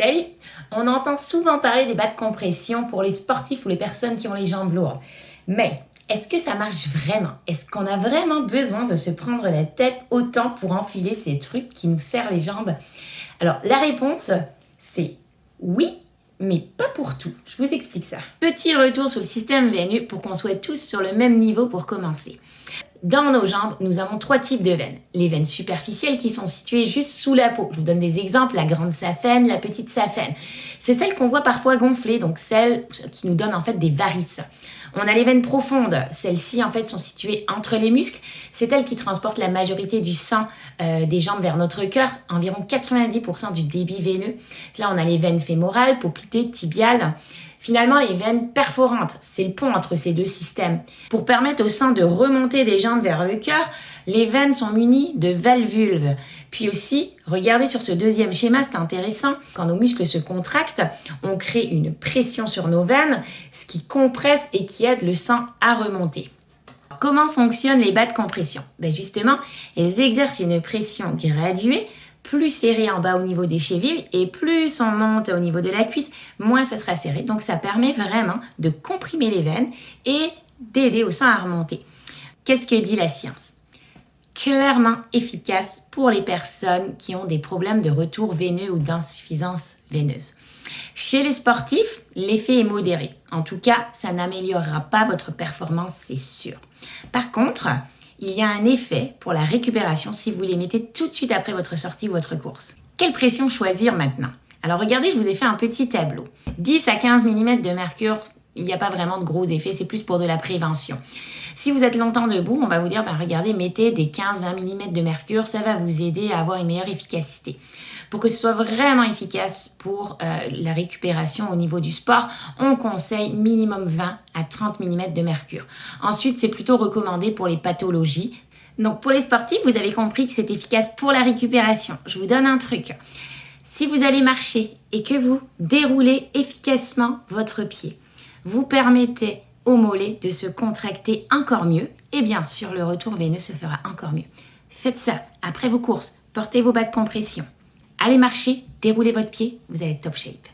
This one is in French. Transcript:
Salut! On entend souvent parler des bas de compression pour les sportifs ou les personnes qui ont les jambes lourdes. Mais est-ce que ça marche vraiment? Est-ce qu'on a vraiment besoin de se prendre la tête autant pour enfiler ces trucs qui nous serrent les jambes? Alors la réponse, c'est oui, mais pas pour tout. Je vous explique ça. Petit retour sur le système veineux pour qu'on soit tous sur le même niveau pour commencer. Dans nos jambes, nous avons 3 types de veines. Les veines superficielles qui sont situées juste sous la peau. Je vous donne des exemples, la grande saphène, la petite saphène. C'est celles qu'on voit parfois gonfler, donc celles qui nous donnent en fait des varices. On a les veines profondes. Celles-ci en fait sont situées entre les muscles. C'est elles qui transportent la majorité du sang des jambes vers notre cœur, environ 90% du débit veineux. Là, on a les veines fémorales, poplitées, tibiales. Finalement, les veines perforantes, c'est le pont entre ces deux systèmes. Pour permettre au sang de remonter des jambes vers le cœur, les veines sont munies de valvules. Puis aussi, regardez sur ce deuxième schéma, c'est intéressant. Quand nos muscles se contractent, on crée une pression sur nos veines, ce qui compresse et qui aide le sang à remonter. Comment fonctionnent les bas de compression? Justement, elles exercent une pression graduée, plus serré en bas au niveau des chevilles et plus on monte au niveau de la cuisse, moins ce sera serré. Donc ça permet vraiment de comprimer les veines et d'aider au sang à remonter. Qu'est-ce que dit la science? Clairement efficace pour les personnes qui ont des problèmes de retour veineux ou d'insuffisance veineuse. Chez les sportifs, l'effet est modéré. En tout cas, ça n'améliorera pas votre performance, c'est sûr. Par contre, il y a un effet pour la récupération si vous les mettez tout de suite après votre sortie ou votre course. Quelle pression choisir maintenant? Alors regardez, je vous ai fait un petit tableau. 10 à 15 mm de mercure, il n'y a pas vraiment de gros effets, c'est plus pour de la prévention. Si vous êtes longtemps debout, on va vous dire, regardez, mettez des 15-20 mm de mercure, ça va vous aider à avoir une meilleure efficacité. Pour que ce soit vraiment efficace pour la récupération au niveau du sport, on conseille minimum 20 à 30 mm de mercure. Ensuite, c'est plutôt recommandé pour les pathologies. Donc pour les sportifs, vous avez compris que c'est efficace pour la récupération. Je vous donne un truc. Si vous allez marcher et que vous déroulez efficacement votre pied, vous permettez au mollet de se contracter encore mieux et bien sûr le retour veineux se fera encore mieux. Faites ça après vos courses, portez vos bas de compression. Allez marcher, déroulez votre pied, vous allez être top shape.